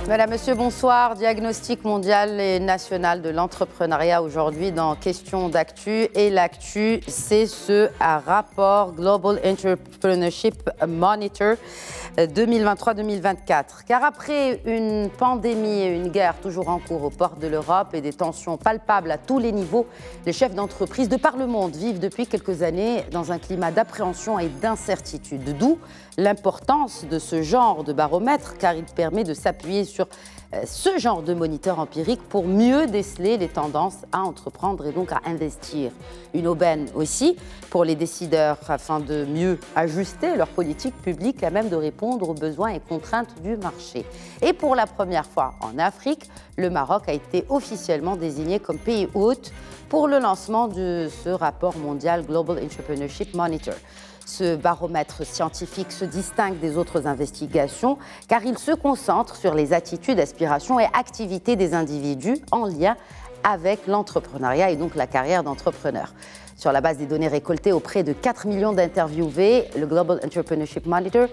Madame, Monsieur, bonsoir. Diagnostic mondial et national de l'entrepreneuriat aujourd'hui dans Question d'actu. Et l'actu, c'est ce rapport Global Entrepreneurship Monitor 2023-2024. Car après une pandémie et une guerre toujours en cours aux portes de l'Europe et des tensions palpables à tous les niveaux, les chefs d'entreprise de par le monde vivent depuis quelques années dans un climat d'appréhension et d'incertitude. D'où l'importance de ce genre de baromètre, car il permet de s'appuyer sur ce genre de moniteur empirique pour mieux déceler les tendances à entreprendre et donc à investir. Une aubaine aussi pour les décideurs afin de mieux ajuster leur politique publique à même de répondre aux besoins et contraintes du marché. Et pour la première fois en Afrique, le Maroc a été officiellement désigné comme pays hôte pour le lancement de ce rapport mondial Global Entrepreneurship Monitor. Ce baromètre scientifique se distingue des autres investigations car il se concentre sur les attitudes, aspirations et activités des individus en lien avec l'entrepreneuriat et donc la carrière d'entrepreneur. Sur la base des données récoltées auprès de 4 millions d'interviewés, le Global Entrepreneurship Monitor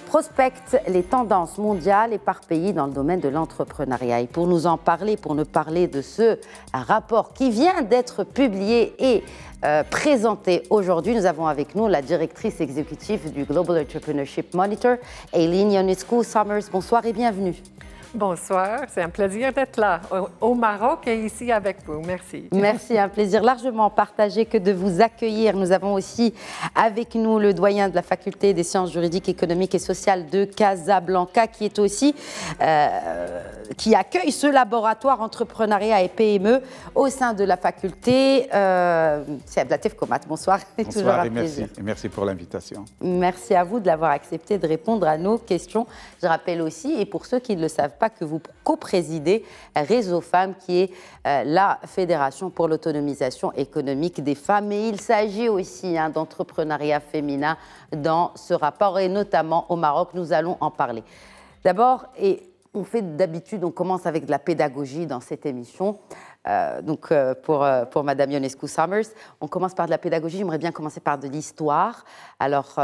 prospecte les tendances mondiales et par pays dans le domaine de l'entrepreneuriat. Et pour nous en parler, pour nous parler de ce rapport qui vient d'être publié et présenté aujourd'hui, nous avons avec nous la directrice exécutive du Global Entrepreneurship Monitor, Aileen Ionescu-Summers. Bonsoir et bienvenue. Bonsoir, c'est un plaisir d'être là, au Maroc et ici avec vous. Merci. Merci, un plaisir largement partagé que de vous accueillir. Nous avons aussi avec nous le doyen de la faculté des sciences juridiques, économiques et sociales de Casablanca, qui est aussi, qui accueille ce laboratoire entrepreneuriat et PME au sein de la faculté. C'est Abdelatif Komat. Bonsoir. Bonsoir et merci. Et merci pour l'invitation. Merci à vous de l'avoir accepté de répondre à nos questions. Je rappelle aussi, et pour ceux qui ne le savent pas, que vous co-présidez Réseau Femmes, qui est la Fédération pour l'autonomisation économique des femmes. Et il s'agit aussi d'entrepreneuriat féminin dans ce rapport, et notamment au Maroc. Nous allons en parler. D'abord, et on fait d'habitude, on commence avec de la pédagogie dans cette émission. Pour Madame Ionescu-Summers, on commence par de la pédagogie. J'aimerais bien commencer par de l'histoire. Alors,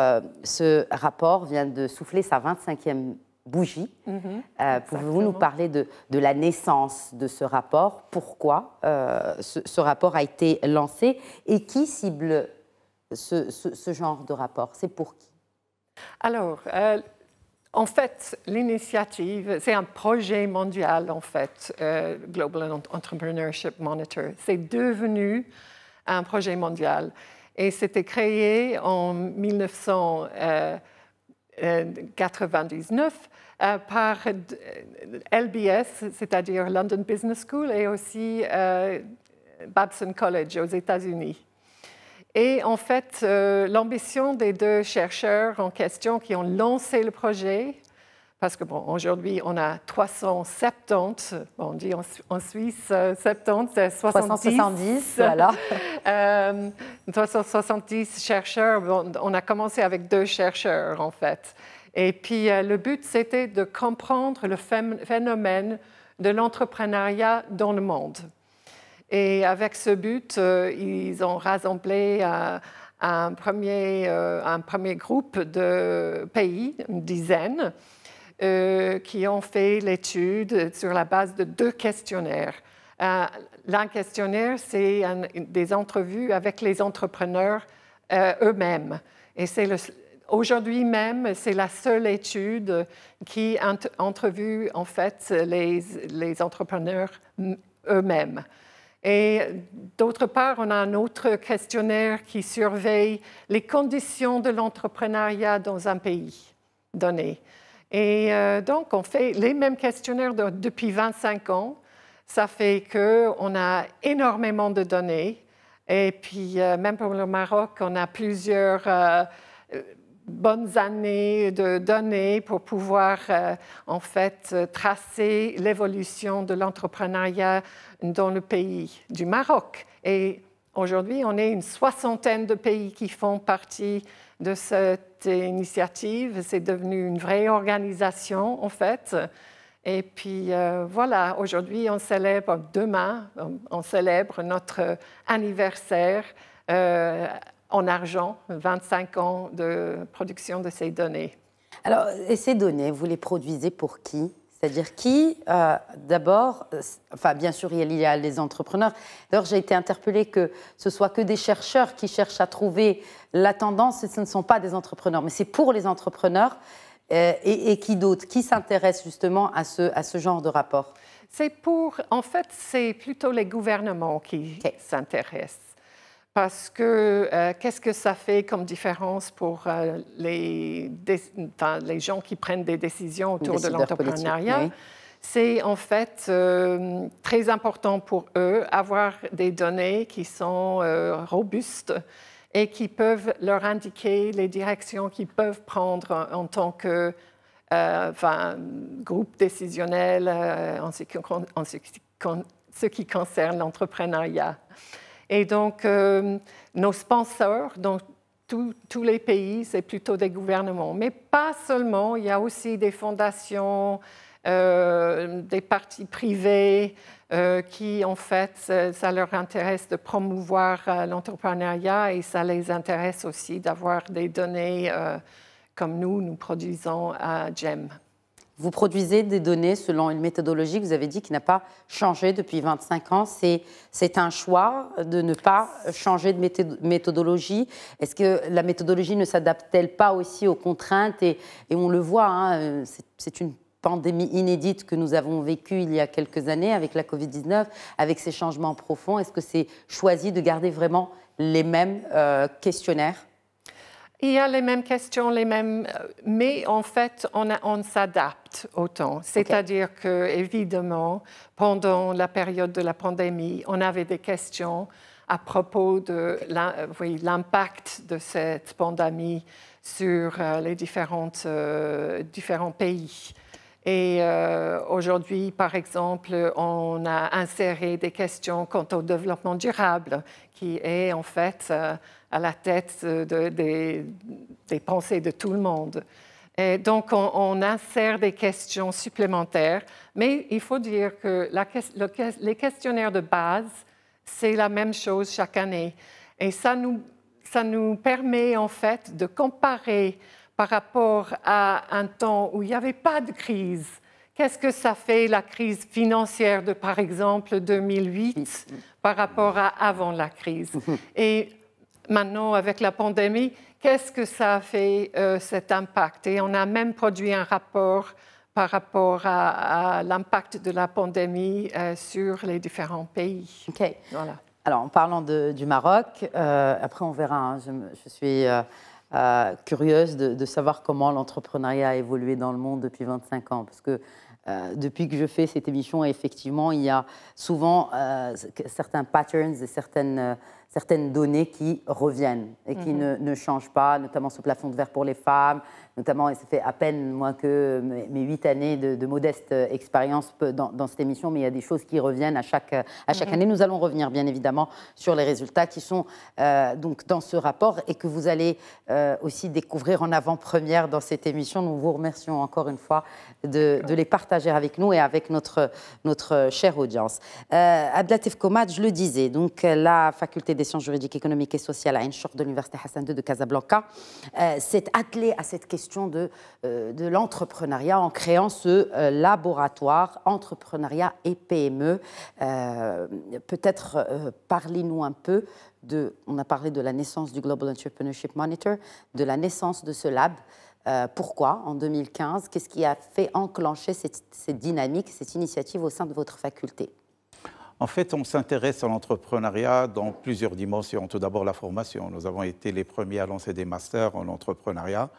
ce rapport vient de souffler sa 25e bougie. Pouvez-vous nous parler de la naissance de ce rapport? Pourquoi ce rapport a été lancé et qui cible ce genre de rapport? C'est pour qui? Alors, en fait, l'initiative, c'est un projet mondial, en fait, Global Entrepreneurship Monitor. C'est devenu un projet mondial et c'était créé en 1999 par LBS, c'est-à-dire London Business School, et aussi Babson College aux États-Unis. Et en fait, l'ambition des deux chercheurs en question qui ont lancé le projet, parce que aujourd'hui, on a 370, on dit en Suisse 70, c'est 370, voilà. 370 chercheurs, on a commencé avec 2 chercheurs en fait. Et puis, le but, c'était de comprendre le phénomène de l'entrepreneuriat dans le monde. Et avec ce but, ils ont rassemblé un premier groupe de pays, une dizaine, qui ont fait l'étude sur la base de 2 questionnaires. L'un questionnaire, c'est des entrevues avec les entrepreneurs eux-mêmes. Et aujourd'hui même, c'est la seule étude qui entrevue en fait les entrepreneurs eux-mêmes. Et d'autre part, on a un autre questionnaire qui surveille les conditions de l'entrepreneuriat dans un pays donné. Et donc, on fait les mêmes questionnaires depuis 25 ans. Ça fait qu'on a énormément de données. Et puis, même pour le Maroc, on a plusieurs bonnes années de données pour pouvoir, en fait, tracer l'évolution de l'entrepreneuriat dans le pays du Maroc. Et aujourd'hui, on est une 60aine de pays qui font partie de cette initiative. C'est devenu une vraie organisation, en fait. Et puis voilà, aujourd'hui, demain, on célèbre notre anniversaire en argent, 25 ans de production de ces données. Alors, et ces données, vous les produisez pour qui ? C'est-à-dire qui, d'abord, enfin bien sûr il y a les entrepreneurs. D'ailleurs j'ai été interpellée que ce soit que des chercheurs qui cherchent à trouver la tendance et ce ne sont pas des entrepreneurs. Mais c'est pour les entrepreneurs et qui d'autres ? Qui s'intéressent justement à ce genre de rapport ? En fait, c'est plutôt les gouvernements qui s'intéressent. Parce que qu'est-ce que ça fait comme différence pour les gens qui prennent des décisions autour de l'entrepreneuriat? Oui. C'est en fait très important pour eux avoir des données qui sont robustes et qui peuvent leur indiquer les directions qu'ils peuvent prendre en tant que groupe décisionnel en ce qui concerne l'entrepreneuriat. Et donc, nos sponsors dans tous les pays, c'est plutôt des gouvernements. Mais pas seulement, il y a aussi des fondations, des partis privés qui, en fait, ça leur intéresse de promouvoir l'entrepreneuriat et ça les intéresse aussi d'avoir des données comme nous produisons à GEM. Vous produisez des données selon une méthodologie que vous avez dit qui n'a pas changé depuis 25 ans. C'est un choix de ne pas changer de méthodologie. Est-ce que la méthodologie ne s'adapte-t-elle pas aussi aux contraintes et on le voit, hein, c'est une pandémie inédite que nous avons vécue il y a quelques années avec la Covid-19, avec ces changements profonds. Est-ce que c'est choisi de garder vraiment les mêmes questionnaires ? Il y a les mêmes questions, mais en fait, on s'adapte au temps. C'est-à-dire que, évidemment, pendant la période de la pandémie, on avait des questions à propos de l'impact de cette pandémie sur les différents pays. Et aujourd'hui, par exemple, on a inséré des questions quant au développement durable, qui est en fait à la tête des pensées de tout le monde. Et donc, on insère des questions supplémentaires, mais il faut dire que les questionnaires de base, c'est la même chose chaque année. Et ça nous permet en fait de comparer par rapport à un temps où il n'y avait pas de crise. Qu'est-ce que ça fait la crise financière de, par exemple, 2008 par rapport à avant la crise? Et maintenant, avec la pandémie, qu'est-ce que ça a fait cet impact? Et on a même produit un rapport par rapport à l'impact de la pandémie sur les différents pays. OK. Voilà. Alors, en parlant du Maroc, après on verra, hein, je suis curieuse de savoir comment l'entrepreneuriat a évolué dans le monde depuis 25 ans, parce que depuis que je fais cette émission, effectivement, il y a souvent certains patterns et certaines données qui reviennent et qui ne changent pas, notamment ce plafond de verre pour les femmes, notamment, et ça fait à peine moins que mes 8 années de modeste expérience dans cette émission, mais il y a des choses qui reviennent à chaque année. Nous allons revenir, bien évidemment, sur les résultats qui sont donc dans ce rapport et que vous allez aussi découvrir en avant-première dans cette émission. Nous vous remercions encore une fois de les partager avec nous et avec notre chère audience. Abdelatif Komad, je le disais, donc la faculté des sciences juridiques, économiques et sociales à Ain Chour de l'Université Hassan II de Casablanca s'est attelée à cette question de l'entrepreneuriat en créant ce laboratoire entrepreneuriat et PME. Peut-être parlez-nous un peu on a parlé de la naissance du Global Entrepreneurship Monitor, de la naissance de ce lab. Pourquoi en 2015? Qu'est-ce qui a fait enclencher cette dynamique, cette initiative au sein de votre faculté? En fait, on s'intéresse à l'entrepreneuriat dans plusieurs dimensions. Tout d'abord, la formation. Nous avons été les premiers à lancer des masters en entrepreneuriat.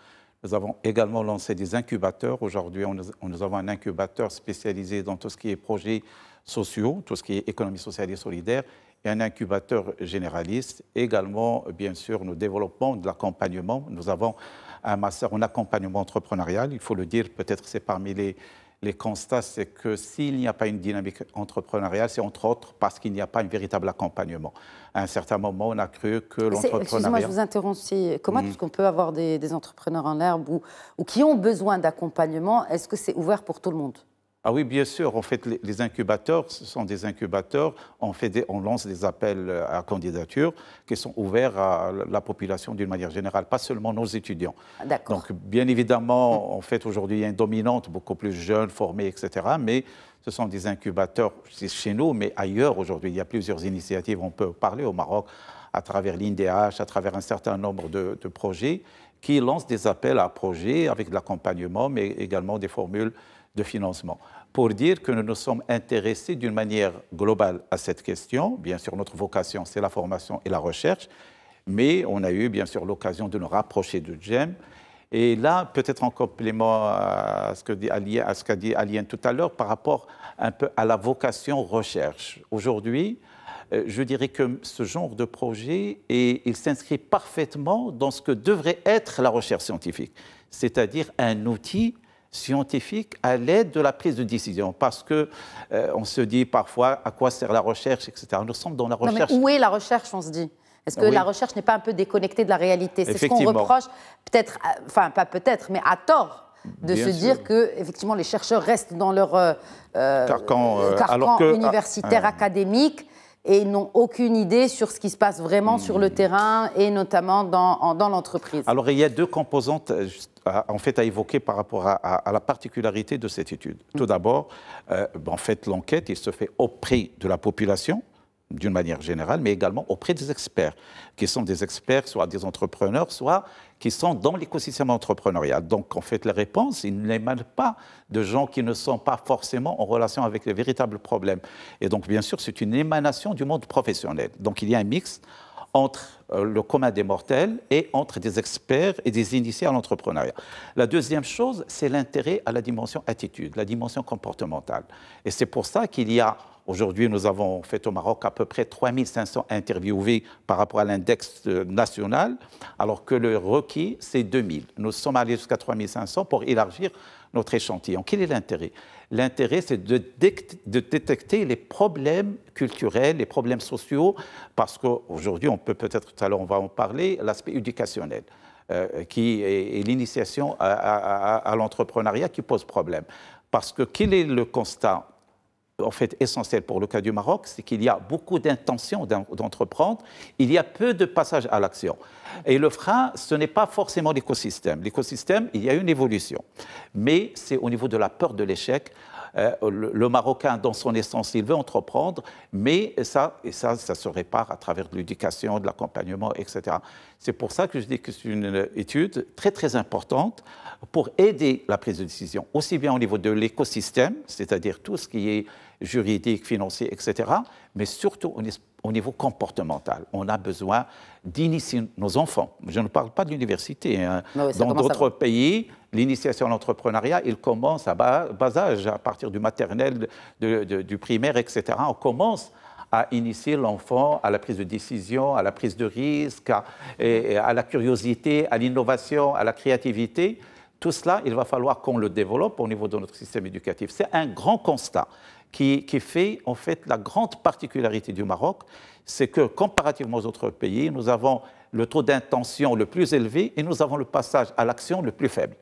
Nous avons également lancé des incubateurs. Aujourd'hui, nous avons un incubateur spécialisé dans tout ce qui est projets sociaux, tout ce qui est économie sociale et solidaire, et un incubateur généraliste. Également, bien sûr, nous développons de l'accompagnement. Nous avons un master en accompagnement entrepreneurial. Il faut le dire, peut-être c'est parmi les constats, c'est que s'il n'y a pas une dynamique entrepreneuriale, c'est entre autres parce qu'il n'y a pas un véritable accompagnement. À un certain moment, on a cru que l'entrepreneuriat... Excusez-moi, je vous interromps. Comment est-ce qu'on peut avoir des entrepreneurs en herbe ou qui ont besoin d'accompagnement? Est-ce que c'est ouvert pour tout le monde? Ah oui, bien sûr. En fait, les incubateurs, ce sont des incubateurs. On lance des appels à candidature qui sont ouverts à la population d'une manière générale, pas seulement nos étudiants. D'accord. Donc, bien évidemment, en fait, aujourd'hui, il y a une dominante beaucoup plus jeune, formée, etc. Mais ce sont des incubateurs chez nous, mais ailleurs aujourd'hui. Il y a plusieurs initiatives. On peut parler au Maroc à travers l'INDH, à travers un certain nombre de projets qui lancent des appels à projets avec de l'accompagnement, mais également des formules de financement. Pour dire que nous nous sommes intéressés d'une manière globale à cette question. Bien sûr, notre vocation, c'est la formation et la recherche, mais on a eu bien sûr l'occasion de nous rapprocher de GEM. Et là, peut-être en complément à ce qu'a dit Aliane tout à l'heure, par rapport un peu à la vocation recherche. Aujourd'hui, je dirais que ce genre de projet, il s'inscrit parfaitement dans ce que devrait être la recherche scientifique, c'est-à-dire un outil scientifique à l'aide de la prise de décision, parce que on se dit parfois à quoi sert la recherche, etc. Nous sommes dans la recherche. Non, mais où est la recherche, on se dit? Est-ce que la recherche n'est pas un peu déconnectée de la réalité? C'est ce qu'on reproche, peut-être, enfin pas peut-être, mais à tort, de se dire que effectivement les chercheurs restent dans leur carcan universitaire académique et n'ont aucune idée sur ce qui se passe vraiment sur le terrain et notamment dans l'entreprise. Alors il y a deux composantes en fait à évoquer par rapport à la particularité de cette étude. Tout d'abord, en fait, l'enquête il se fait auprès de la population d'une manière générale, mais également auprès des experts, qui sont des experts, soit des entrepreneurs, soit qui sont dans l'écosystème entrepreneurial. Donc, en fait, les réponses, ils n'émanent pas de gens qui ne sont pas forcément en relation avec les véritables problèmes. Et donc, bien sûr, c'est une émanation du monde professionnel. Donc, il y a un mix entre le commun des mortels et entre des experts et des initiés à l'entrepreneuriat. La deuxième chose, c'est l'intérêt à la dimension attitude, la dimension comportementale. Et c'est pour ça qu'il y a, aujourd'hui, nous avons fait au Maroc à peu près 3500 interviewés par rapport à l'index national, alors que le requis, c'est 2000. Nous sommes allés jusqu'à 3500 pour élargir notre échantillon. Quel est l'intérêt? L'intérêt, c'est de détecter les problèmes culturels, les problèmes sociaux, parce qu'aujourd'hui, on peut peut-être, tout à l'heure, on va en parler, l'aspect éducationnel, qui est l'initiation à l'entrepreneuriat qui pose problème. Parce que quel est le constat en fait essentiel pour le cas du Maroc, c'est qu'il y a beaucoup d'intentions d'entreprendre, il y a peu de passage à l'action. Et le frein, ce n'est pas forcément l'écosystème. L'écosystème, il y a une évolution, mais c'est au niveau de la peur de l'échec. Le Marocain, dans son essence, il veut entreprendre, mais ça se répare à travers de l'éducation, de l'accompagnement, etc. C'est pour ça que je dis que c'est une étude très, très importante pour aider la prise de décision, aussi bien au niveau de l'écosystème, c'est-à-dire tout ce qui est juridique, financier, etc., mais surtout au niveau comportemental. On a besoin d'initier nos enfants. Je ne parle pas de l'université. Hein. Oui, dans d'autres pays, l'initiation à l'entrepreneuriat, il commence à bas âge, à partir du maternel, du primaire, etc. On commence à initier l'enfant à la prise de décision, à la prise de risque, à la curiosité, à l'innovation, à la créativité. Tout cela, il va falloir qu'on le développe au niveau de notre système éducatif. C'est un grand constat qui fait en fait la grande particularité du Maroc, c'est que comparativement aux autres pays, nous avons le taux d'intention le plus élevé et nous avons le passage à l'action le plus faible.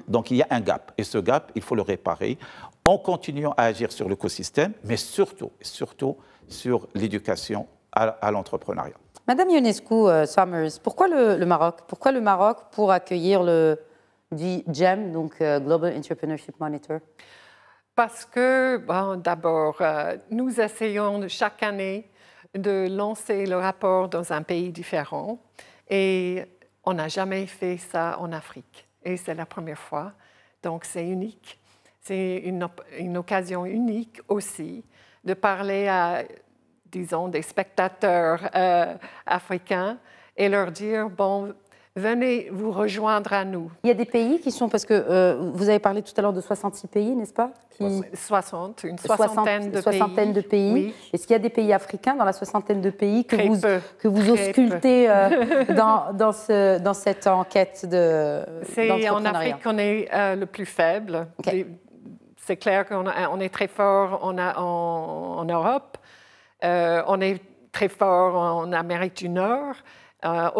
Donc il y a un gap et ce gap, il faut le réparer en continuant à agir sur l'écosystème, mais surtout sur l'éducation à l'entrepreneuriat. Madame Ionescu Summers, pourquoi le Maroc? Pourquoi le Maroc pour accueillir le GEM, donc Global Entrepreneurship Monitor? Parce que, bon, d'abord, nous essayons chaque année de lancer le rapport dans un pays différent et on n'a jamais fait ça en Afrique. Et c'est la première fois, donc c'est unique. C'est une occasion unique aussi de parler à, disons, des spectateurs africains et leur dire, bon, venez vous rejoindre à nous. Il y a des pays qui sont, parce que vous avez parlé tout à l'heure de 66 pays, n'est-ce pas? Une soixantaine de pays. Oui. Est-ce qu'il y a des pays africains dans la soixantaine de pays que vous auscultez dans cette enquête d'entrepreneuriat? C'est en Afrique qu'on est le plus faible. Okay. C'est clair qu'on est très fort en Europe, on est très fort en Amérique du Nord.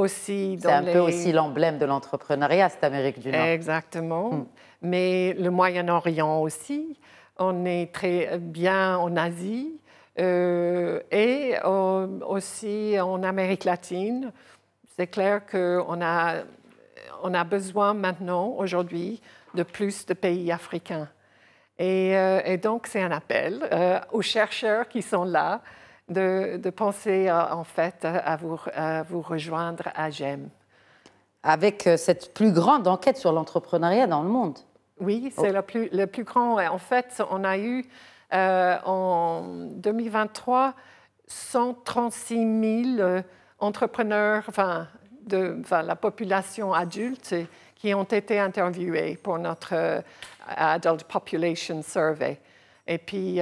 C'est peu aussi l'emblème de l'entrepreneuriat, cette Amérique du Nord. Exactement. Mais le Moyen-Orient aussi. on est très bien en Asie et aussi en Amérique latine. C'est clair qu'on a besoin maintenant, aujourd'hui, de plus de pays africains. Et donc, c'est un appel aux chercheurs qui sont là de penser en fait à vous rejoindre à GEM. Avec cette plus grande enquête sur l'entrepreneuriat dans le monde. Oui, c'est le plus grand. En fait, on a eu en 2023 136 000 entrepreneurs, la population adulte, qui ont été interviewés pour notre Adult Population Survey. Et puis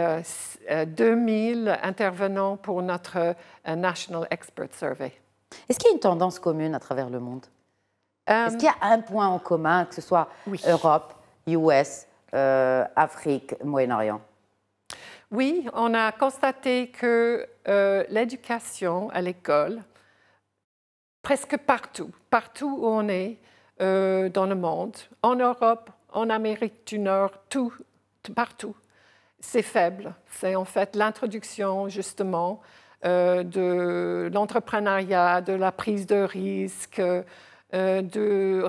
2000 intervenants pour notre National Expert Survey. Est-ce qu'il y a une tendance commune à travers le monde? Est-ce qu'il y a un point en commun, que ce soit Europe, US, Afrique, Moyen-Orient? Oui, on a constaté que l'éducation à l'école, presque partout où on est dans le monde, en Europe, en Amérique du Nord, partout, c'est faible. C'est en fait l'introduction, justement, de l'entrepreneuriat, de la prise de risque, de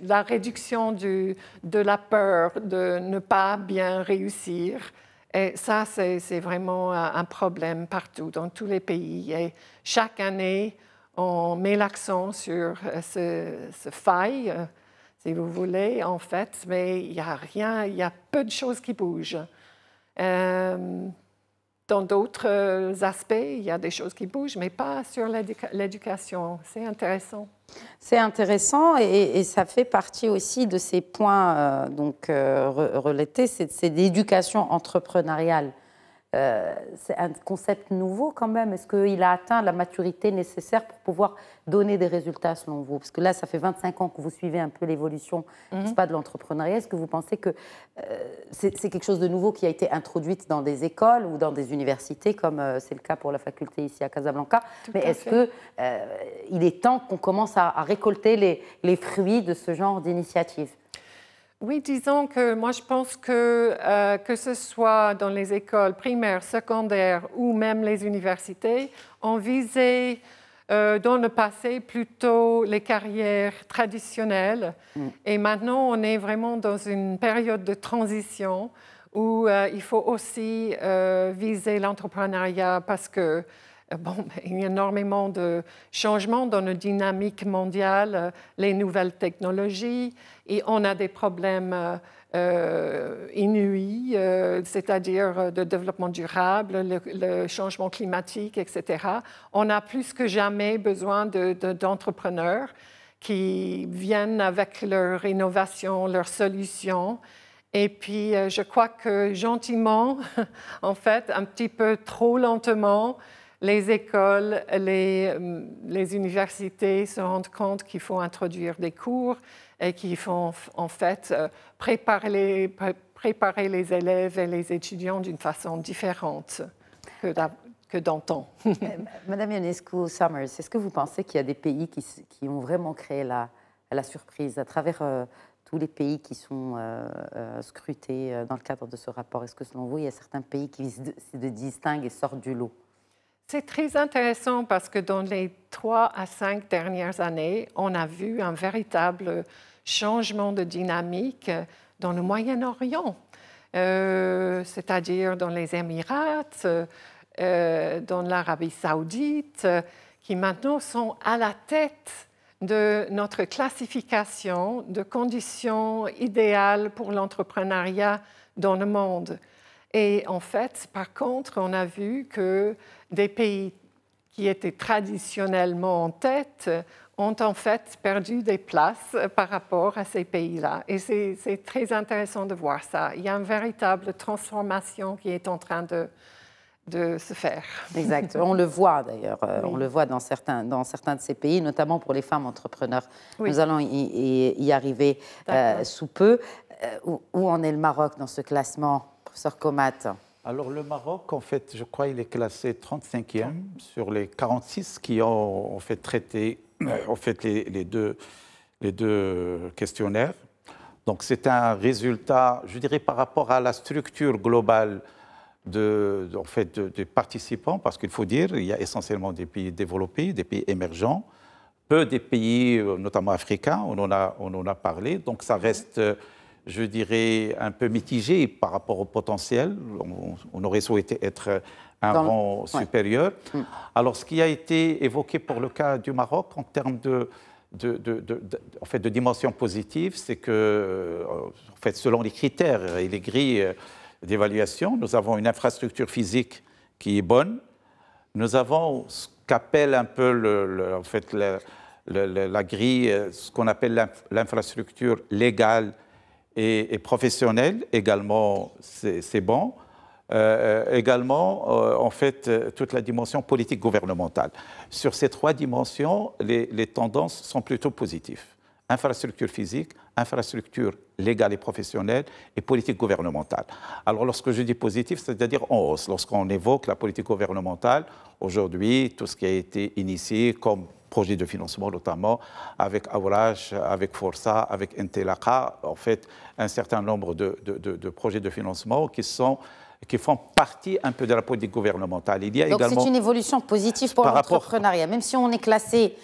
la réduction de la peur de ne pas bien réussir. Et ça, c'est vraiment un problème partout, dans tous les pays. Et chaque année, on met l'accent sur ce faille, si vous voulez, en fait, mais il n'y a rien, il y a peu de choses qui bougent. Dans d'autres aspects, il y a des choses qui bougent, mais pas sur l'éducation. C'est intéressant. C'est intéressant et ça fait partie aussi de ces points relatés, c'est l'éducation entrepreneuriale. C'est un concept nouveau quand même. Est-ce qu'il a atteint la maturité nécessaire pour pouvoir donner des résultats selon vous? Parce que là, ça fait 25 ans que vous suivez un peu l'évolution n'est-ce pas, de l'entrepreneuriat. Est-ce que vous pensez que c'est quelque chose de nouveau qui a été introduit dans des écoles ou dans des universités, comme c'est le cas pour la faculté ici à Casablanca? Mais est-ce qu'il est temps qu'on commence à récolter les fruits de ce genre d'initiative? Oui, disons que moi, je pense que ce soit dans les écoles primaires, secondaires ou même les universités, on visait dans le passé plutôt les carrières traditionnelles. Et maintenant, on est vraiment dans une période de transition où il faut aussi viser l'entrepreneuriat parce que il y a énormément de changements dans la dynamique mondiale, les nouvelles technologies, et on a des problèmes inouïs, c'est-à-dire de développement durable, le changement climatique, etc. On a plus que jamais besoin d'entrepreneurs qui viennent avec leur innovation, leurs solutions. Et puis, je crois que gentiment, en fait, un petit peu trop lentement, les écoles, les universités se rendent compte qu'il faut introduire des cours et qu'il faut en fait préparer les élèves et les étudiants d'une façon différente que d'antan. Madame Ionescu-Summers, est-ce que vous pensez qu'il y a des pays qui ont vraiment créé la surprise à travers tous les pays qui sont scrutés dans le cadre de ce rapport? Est-ce que selon vous, il y a certains pays qui se distinguent et sortent du lot? C'est très intéressant parce que dans les 3 à 5 dernières années, on a vu un véritable changement de dynamique dans le Moyen-Orient, c'est-à-dire dans les Émirats, dans l'Arabie saoudite, qui maintenant sont à la tête de notre classification de conditions idéales pour l'entrepreneuriat dans le monde. Et en fait, par contre, on a vu que des pays qui étaient traditionnellement en tête ont en fait perdu des places par rapport à ces pays-là. Et c'est très intéressant de voir ça. Il y a une véritable transformation qui est en train de se faire. Exact. On le voit d'ailleurs. Oui. On le voit dans certains de ces pays, notamment pour les femmes entrepreneurs. Oui. Nous allons y arriver sous peu. Où en est le Maroc dans ce classement, professeur Komat? Alors le Maroc, en fait, je crois qu'il est classé 35e sur les 46 qui ont en fait traité les deux questionnaires. Donc c'est un résultat, je dirais, par rapport à la structure globale des participants, parce qu'il faut dire, il y a essentiellement des pays développés, des pays émergents, peu des pays, notamment africains, on en a parlé. Donc ça reste, je dirais, un peu mitigé par rapport au potentiel. On aurait souhaité être un rang supérieur. Alors ce qui a été évoqué pour le cas du Maroc en termes de dimension positive, c'est que, selon les critères et les grilles d'évaluation, nous avons une infrastructure physique qui est bonne. Nous avons ce qu'appelle un peu la grille, ce qu'on appelle l'infrastructure légale et professionnelle. Également, c'est bon. Également, toute la dimension politique gouvernementale. Sur ces trois dimensions, les tendances sont plutôt positives. Infrastructure physique, infrastructure légale et professionnelle et politique gouvernementale. Alors, lorsque je dis positif, c'est-à-dire en hausse. Lorsqu'on évoque la politique gouvernementale, aujourd'hui, tout ce qui a été initié comme projet de financement, notamment avec Aouraj, avec Força, avec Intelaka, un certain nombre de projets de financement qui font partie un peu de la politique gouvernementale. Il y a donc également, c'est une évolution positive pour l'entrepreneuriat, même si on est classé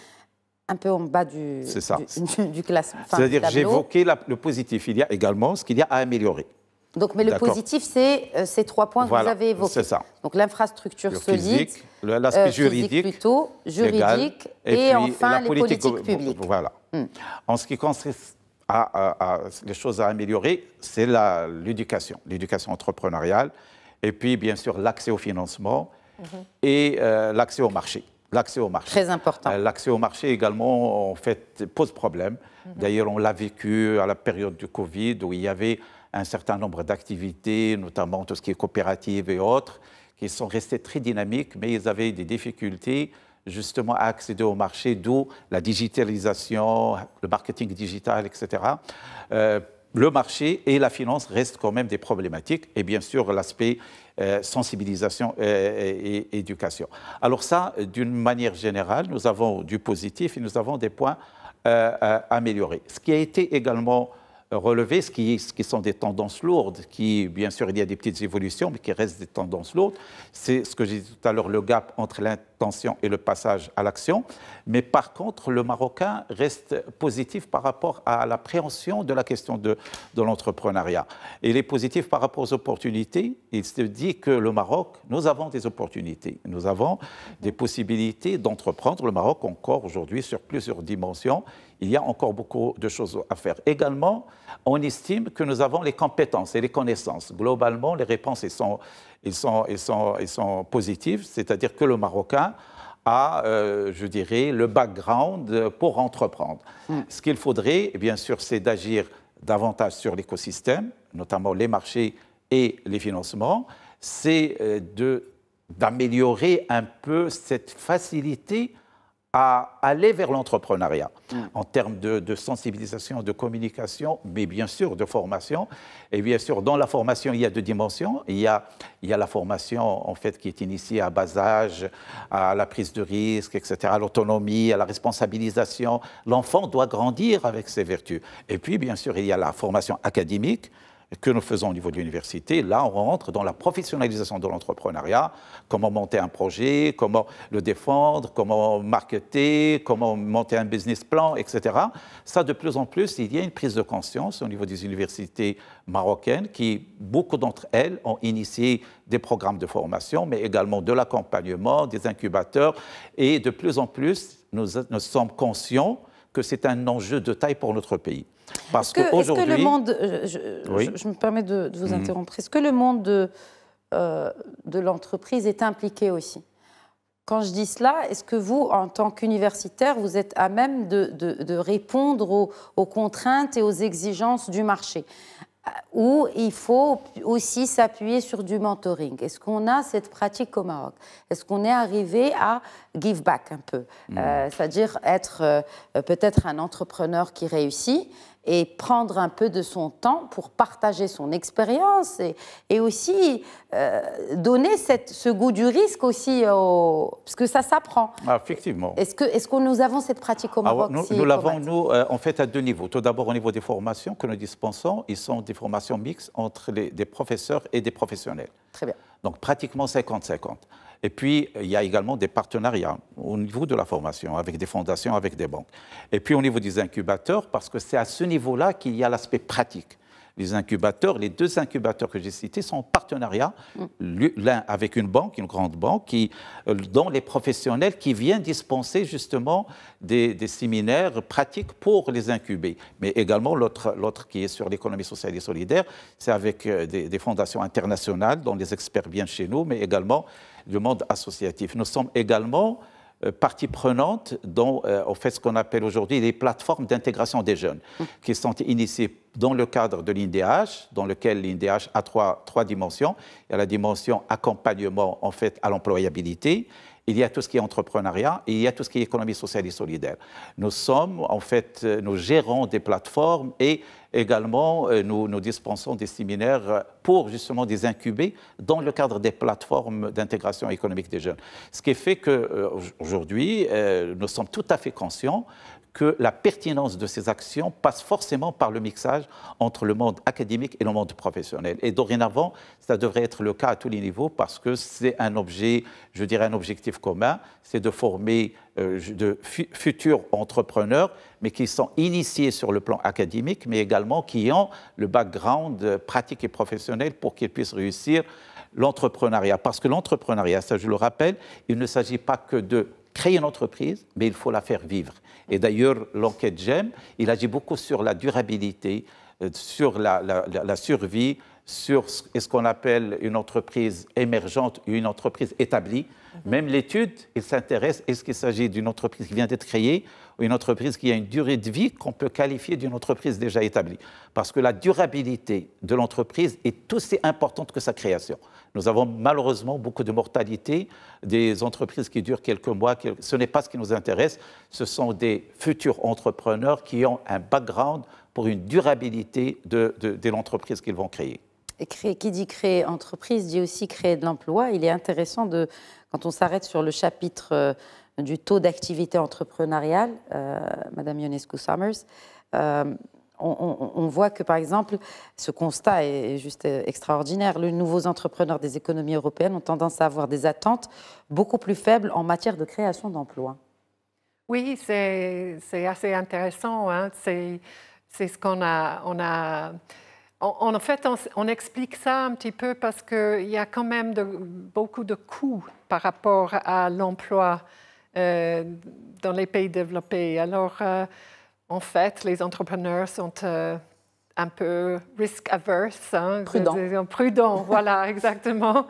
un peu en bas du classement. C'est-à-dire j'ai évoqué le positif. Il y a également ce qu'il y a à améliorer. Donc, mais le positif, c'est ces 3 points que vous avez évoqués. C'est ça. Donc l'infrastructure solide, l'aspect juridique, plutôt, juridique, et enfin les politiques publiques. Voilà. En ce qui concerne les choses à améliorer, c'est l'éducation entrepreneuriale, et puis bien sûr l'accès au financement et l'accès au marché. Très important. L'accès au marché également, pose problème. D'ailleurs, on l'a vécu à la période du Covid, où il y avait un certain nombre d'activités, notamment tout ce qui est coopérative et autres, qui sont restées très dynamiques, mais ils avaient des difficultés justement à accéder au marché, d'où la digitalisation, le marketing digital, etc. Le marché et la finance restent quand même des problématiques, et bien sûr l'aspect sensibilisation et éducation. Alors ça, d'une manière générale, nous avons du positif et nous avons des points améliorés. Ce qui a été également relevé, ce qui sont des tendances lourdes, bien sûr, il y a des petites évolutions, mais qui restent des tendances lourdes. C'est ce que j'ai dit tout à l'heure, le gap entre l'intention et le passage à l'action. Mais par contre, le Marocain reste positif par rapport à l'appréhension de la question de l'entrepreneuriat. Et il est positif par rapport aux opportunités. Il se dit que le Maroc, nous avons des opportunités. Nous avons des possibilités d'entreprendre. Le Maroc, encore aujourd'hui, sur plusieurs dimensions, il y a encore beaucoup de choses à faire. Également, on estime que nous avons les compétences et les connaissances. Globalement, les réponses sont positives, c'est-à-dire que le Marocain a, je dirais, le background pour entreprendre. Ce qu'il faudrait, bien sûr, c'est d'agir davantage sur l'écosystème, notamment les marchés et les financements, c'est d'améliorer un peu cette facilité à aller vers l'entrepreneuriat en termes de sensibilisation, de communication, mais bien sûr de formation. Et bien sûr, dans la formation, il y a 2 dimensions. Il y a la formation qui est initiée à bas âge, à la prise de risque, etc., à l'autonomie, à la responsabilisation. L'enfant doit grandir avec ses vertus. Et puis, bien sûr, il y a la formation académique que nous faisons au niveau de l'université. Là, on rentre dans la professionnalisation de l'entrepreneuriat, comment monter un projet, comment le défendre, comment marketer, comment monter un business plan, etc. Ça, de plus en plus, il y a une prise de conscience au niveau des universités marocaines beaucoup d'entre elles ont initié des programmes de formation, mais également de l'accompagnement, des incubateurs. Et de plus en plus, nous sommes conscients que c'est un enjeu de taille pour notre pays. Est-ce que le monde, je me permets de vous interrompre, est-ce que le monde de l'entreprise est impliqué aussi? Quand je dis cela, est-ce que vous, en tant qu'universitaire, vous êtes à même de répondre aux contraintes et aux exigences du marché, où il faut aussi s'appuyer sur du mentoring? Est-ce qu'on a cette pratique au Maroc? Est-ce qu'on est arrivé à give back un peu, c'est-à-dire être peut-être un entrepreneur qui réussit, et prendre un peu de son temps pour partager son expérience et aussi donner ce goût du risque aussi, parce que ça s'apprend. Ah, effectivement. Est-ce que nous avons cette pratique au Maroc? Nous l'avons, nous, en fait, à deux niveaux. Tout d'abord, au niveau des formations que nous dispensons, ils sont des formations mixtes entre des professeurs et des professionnels. Très bien. Donc, pratiquement 50-50. Et puis, il y a également des partenariats au niveau de la formation, avec des fondations, avec des banques. Et puis, au niveau des incubateurs, parce que c'est à ce niveau-là qu'il y a l'aspect pratique. Les incubateurs, les deux incubateurs que j'ai cités sont en partenariat, l'un avec une banque, une grande banque, dont les professionnels qui viennent dispenser justement des séminaires pratiques pour les incuber. Mais également, l'autre qui est sur l'économie sociale et solidaire, c'est avec des fondations internationales dont les experts viennent chez nous, mais également du monde associatif. Nous sommes également partie prenante dans fait, ce qu'on appelle aujourd'hui les plateformes d'intégration des jeunes, qui sont initiées dans le cadre de l'INDH, dans lequel l'INDH a trois dimensions. Il y a la dimension accompagnement en fait, à l'employabilité, il y a tout ce qui est entrepreneuriat et il y a tout ce qui est économie sociale et solidaire. Nous sommes, en fait, nous gérons des plateformes et également nous dispensons des séminaires pour justement des incuber dans le cadre des plateformes d'intégration économique des jeunes. Ce qui fait qu'aujourd'hui, nous sommes tout à fait conscients que la pertinence de ces actions passe forcément par le mixage entre le monde académique et le monde professionnel. Et dorénavant, ça devrait être le cas à tous les niveaux parce que c'est un objet, je dirais un objectif commun, c'est de former de futurs entrepreneurs, mais qui sont initiés sur le plan académique, mais également qui ont le background pratique et professionnel pour qu'ils puissent réussir l'entrepreneuriat. Parce que l'entrepreneuriat, ça je le rappelle, il ne s'agit pas que de créer une entreprise, mais il faut la faire vivre. Et d'ailleurs, l'enquête GEM, il agit beaucoup sur la durabilité, sur la survie, sur ce qu'on appelle une entreprise émergente ou une entreprise établie. Même l'étude, il s'intéresse, est-ce qu'il s'agit d'une entreprise qui vient d'être créée ou une entreprise qui a une durée de vie qu'on peut qualifier d'une entreprise déjà établie. Parce que la durabilité de l'entreprise est aussi importante que sa création. Nous avons malheureusement beaucoup de mortalité des entreprises qui durent quelques mois. Ce n'est pas ce qui nous intéresse. Ce sont des futurs entrepreneurs qui ont un background pour une durabilité de l'entreprise qu'ils vont créer. Et qui dit créer entreprise dit aussi créer de l'emploi. Il est intéressant, quand on s'arrête sur le chapitre du taux d'activité entrepreneuriale, Madame Ionescu-Summers, on voit que, par exemple, ce constat est juste extraordinaire. Les nouveaux entrepreneurs des économies européennes ont tendance à avoir des attentes beaucoup plus faibles en matière de création d'emplois. Oui, c'est assez intéressant. Hein. C'est ce qu'on a... En fait, on explique ça un petit peu parce qu'il y a quand même beaucoup de coûts par rapport à l'emploi dans les pays développés. Alors, en fait, les entrepreneurs sont un peu risk-averse. Hein, prudents, voilà, exactement.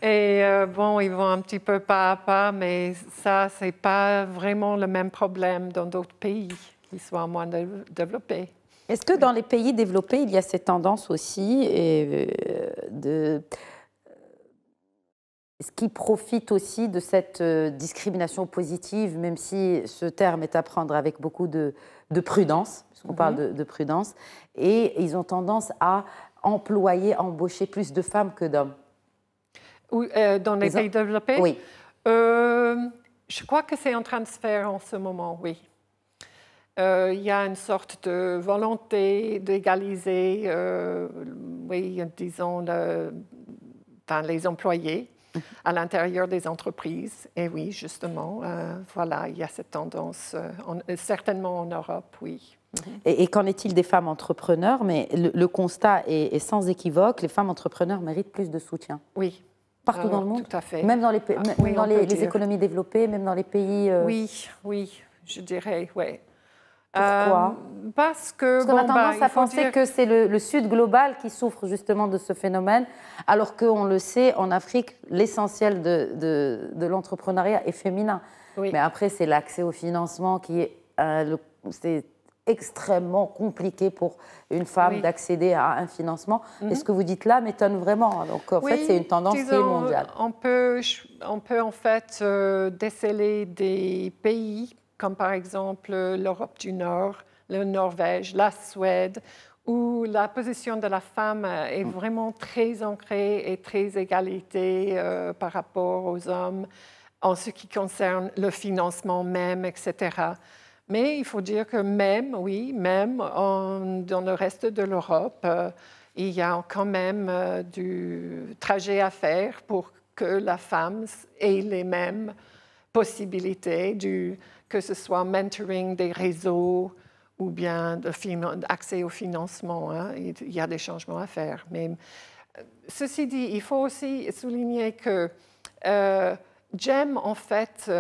Et bon, ils vont un petit peu pas à pas, mais ça, ce n'est pas vraiment le même problème dans d'autres pays qui soient moins développés. Est-ce que dans les pays développés, il y a cette tendance aussi qui profite aussi de cette discrimination positive, même si ce terme est à prendre avec beaucoup de prudence, puisqu'on parle de prudence, et ils ont tendance à embaucher plus de femmes que d'hommes? Dans les pays développés? Oui. Je crois que c'est en train de se faire en ce moment, oui. Il y a une sorte de volonté d'égaliser, oui, disons, les employés à l'intérieur des entreprises. Et oui, justement, voilà, il y a cette tendance, certainement en Europe, oui. Et qu'en est-il des femmes entrepreneurs? Mais le constat est sans équivoque, les femmes entrepreneurs méritent plus de soutien. Oui. Partout dans le monde? Tout à fait. Même dans les économies développées, même dans les pays... Oui, je dirais, oui. Pourquoi? Parce qu'on a tendance à penser que c'est le Sud global qui souffre justement de ce phénomène, alors qu'on le sait, en Afrique, l'essentiel de l'entrepreneuriat est féminin. Oui. Mais après, c'est l'accès au financement qui est... c'est extrêmement compliqué pour une femme d'accéder à un financement. Et ce que vous dites là m'étonne vraiment. Donc, en fait, c'est une tendance qui est mondiale. On peut en fait déceler des pays comme par exemple l'Europe du Nord, la Norvège, la Suède, où la position de la femme est vraiment très ancrée et très égalité par rapport aux hommes en ce qui concerne le financement même, etc. Mais il faut dire que même dans le reste de l'Europe, il y a quand même du trajet à faire pour que la femme ait les mêmes possibilités, que ce soit mentoring des réseaux ou bien d'accès au financement. Hein. Il y a des changements à faire. Mais ceci dit, il faut aussi souligner que GEM, en fait,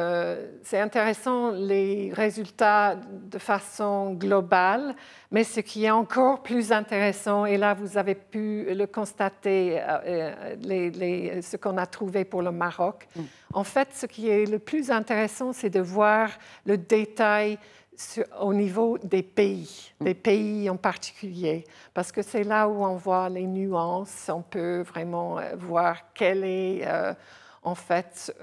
c'est intéressant les résultats de façon globale, mais ce qui est encore plus intéressant, et là vous avez pu le constater, ce qu'on a trouvé pour le Maroc, en fait, ce qui est le plus intéressant, c'est de voir le détail au niveau des pays en particulier, parce que c'est là où on voit les nuances, on peut vraiment voir quel est... en fait,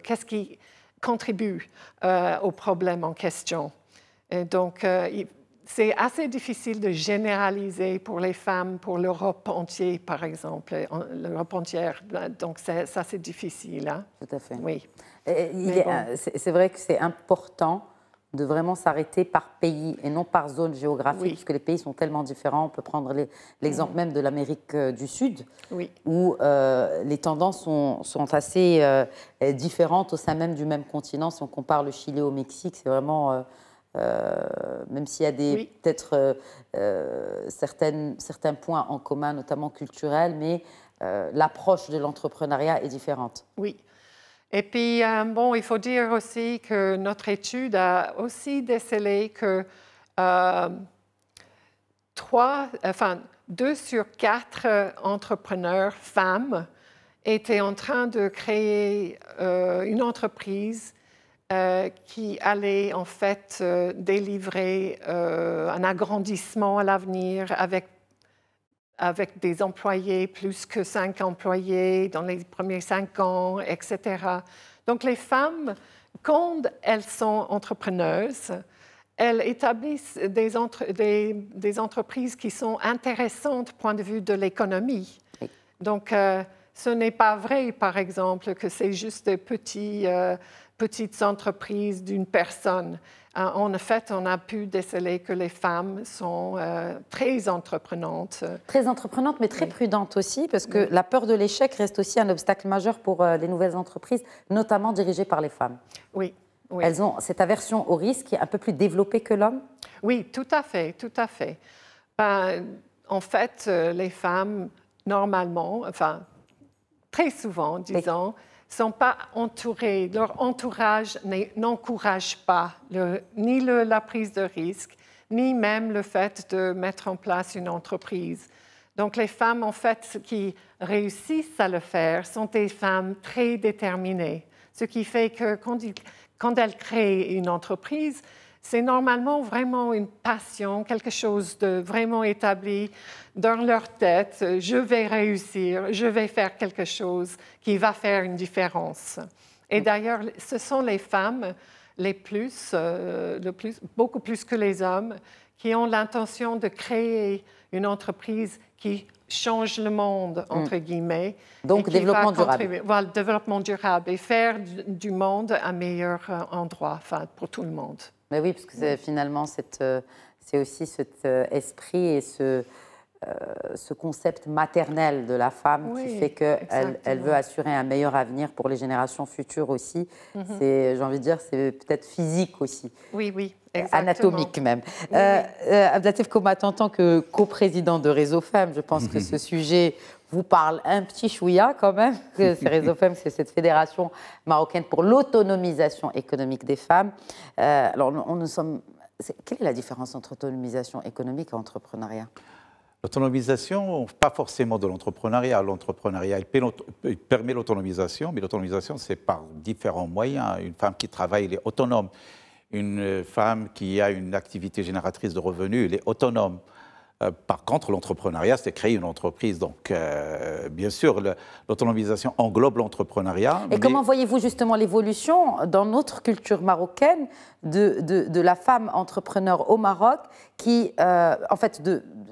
qu'est-ce qui contribue au problème en question. Et donc, c'est assez difficile de généraliser pour les femmes, pour l'Europe entière, par exemple, l'Europe entière. Donc, ça, c'est difficile. Hein? Tout à fait. Oui. C'est vrai que c'est important de vraiment s'arrêter par pays et non par zone géographique, parce que les pays sont tellement différents. On peut prendre l'exemple même de l'Amérique du Sud, où les tendances sont assez différentes au sein même du même continent. Si on compare le Chili au Mexique, c'est vraiment... même s'il y a peut-être certains points en commun, notamment culturels, mais l'approche de l'entrepreneuriat est différente. Oui. Et puis, il faut dire aussi que notre étude a aussi décelé que 2 sur 4 entrepreneurs femmes étaient en train de créer une entreprise qui allait en fait délivrer un agrandissement à l'avenir avec des employés, plus que 5 employés dans les premiers 5 ans, etc. Donc, les femmes, quand elles sont entrepreneuses, elles établissent des entreprises qui sont intéressantes du point de vue de l'économie. Donc, ce n'est pas vrai, par exemple, que c'est juste des petites entreprises d'une personne. En fait, on a pu déceler que les femmes sont très entreprenantes. Très entreprenantes, mais très prudentes aussi, parce que la peur de l'échec reste aussi un obstacle majeur pour les nouvelles entreprises, notamment dirigées par les femmes. Oui. Elles ont cette aversion au risque qui est un peu plus développée que l'homme. Oui, tout à fait, tout à fait. En fait, les femmes, normalement, très souvent, disons, ne sont pas entourées, leur entourage n'encourage pas ni la prise de risque, ni même le fait de mettre en place une entreprise. Donc, les femmes, en fait, qui réussissent à le faire sont des femmes très déterminées, ce qui fait que quand elles créent une entreprise, c'est normalement vraiment une passion, quelque chose de vraiment établi dans leur tête. Je vais réussir, je vais faire quelque chose qui va faire une différence. Et d'ailleurs, ce sont les femmes beaucoup plus que les hommes, qui ont l'intention de créer une entreprise qui change le monde, entre guillemets. Donc, développement durable. Voilà, développement durable et faire du monde un meilleur endroit pour tout le monde. Mais oui, parce que finalement, c'est aussi cet esprit et ce concept maternel de la femme qui fait qu'elle veut assurer un meilleur avenir pour les générations futures aussi. J'ai envie de dire, c'est peut-être physique aussi. Oui, exactement. Anatomique même. Abdelatif Komat, en tant que coprésident de Réseau Femmes, je pense que ce sujet vous parle un petit chouïa quand même. Réseau Femmes, c'est cette fédération marocaine pour l'autonomisation économique des femmes. Alors, quelle est la différence entre autonomisation économique et entrepreneuriat ? L'autonomisation, pas forcément de l'entrepreneuriat. L'entrepreneuriat, il permet l'autonomisation, mais l'autonomisation, c'est par différents moyens. Une femme qui travaille, elle est autonome. Une femme qui a une activité génératrice de revenus, elle est autonome. Par contre, l'entrepreneuriat, c'est créer une entreprise. Donc, bien sûr, l'autonomisation englobe l'entrepreneuriat. Et comment voyez-vous justement l'évolution dans notre culture marocaine de la femme entrepreneur au Maroc qui, en fait,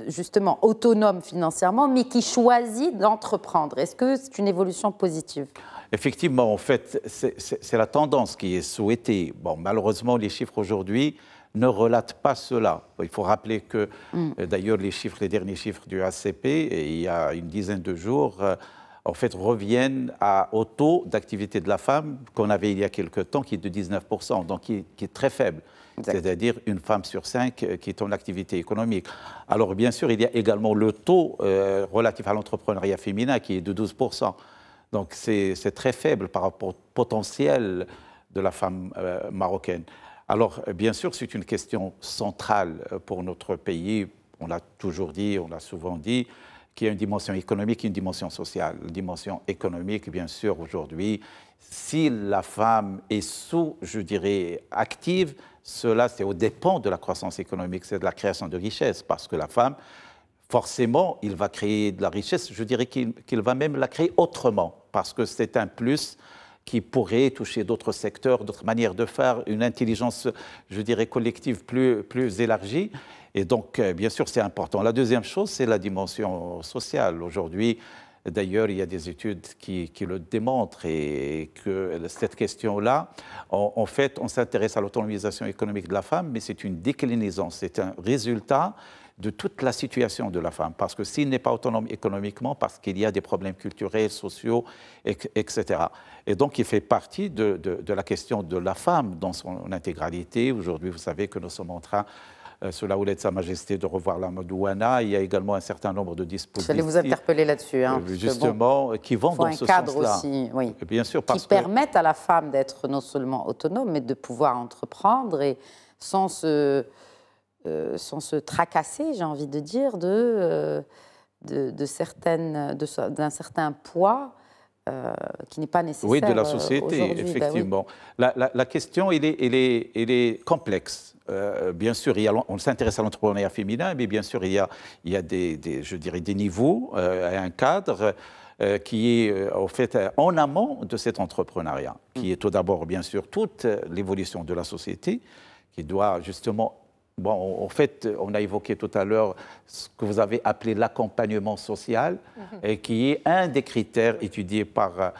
justement autonome financièrement, mais qui choisit d'entreprendre? Est-ce que c'est une évolution positive? Effectivement, en fait, c'est la tendance qui est souhaitée. Bon, malheureusement, les chiffres aujourd'hui ne relatent pas cela. Il faut rappeler que, d'ailleurs, les derniers chiffres du ACP, il y a une dizaine de jours, en fait, reviennent au taux d'activité de la femme qu'on avait il y a quelque temps, qui est de 19%, donc qui est très faible. C'est-à-dire une femme sur 5 qui est en activité économique. Alors, bien sûr, il y a également le taux relatif à l'entrepreneuriat féminin qui est de 12%. Donc, c'est très faible par rapport au potentiel de la femme marocaine. Alors, bien sûr, c'est une question centrale pour notre pays. On l'a toujours dit, on l'a souvent dit, qu'il y a une dimension économique et une dimension sociale. La dimension économique, bien sûr, aujourd'hui, si la femme est je dirais, active, cela, c'est aux dépens de la croissance économique, c'est de la création de richesse, parce que la femme, forcément, il va créer de la richesse, je dirais qu'il va même la créer autrement, parce que c'est un plus qui pourrait toucher d'autres secteurs, d'autres manières de faire, une intelligence, je dirais, collective plus élargie. Et donc, bien sûr, c'est important. La deuxième chose, c'est la dimension sociale. Aujourd'hui, d'ailleurs, il y a des études qui le démontrent et que cette question-là, en fait, on s'intéresse à l'autonomisation économique de la femme, mais c'est une déclinaison, c'est un résultat de toute la situation de la femme. Parce que s'il n'est pas autonome économiquement, parce qu'il y a des problèmes culturels, sociaux, etc. Et donc, il fait partie de la question de la femme dans son intégralité. Aujourd'hui, vous savez que nous sommes en train, sous la houlette de Sa Majesté, de revoir la Modouana. Il y a également un certain nombre de dispositifs. J'allais vous interpeller là-dessus. Justement, qui vont dans ce sens-là. Il faut un cadre aussi, oui, bien sûr, qui permette à la femme d'être non seulement autonome, mais de pouvoir entreprendre et sans se tracasser, j'ai envie de dire, d'un certain poids qui n'est pas nécessaire. Oui, de la société, effectivement. Ben oui. La question, elle est complexe. Bien sûr, on s'intéresse à l'entrepreneuriat féminin, mais bien sûr, il y a je dirais, des niveaux, un cadre qui est en fait en amont de cet entrepreneuriat, qui est tout d'abord, bien sûr, toute l'évolution de la société, qui doit justement... Bon, en fait, on a évoqué tout à l'heure ce que vous avez appelé l'accompagnement social, et qui est un des critères étudiés par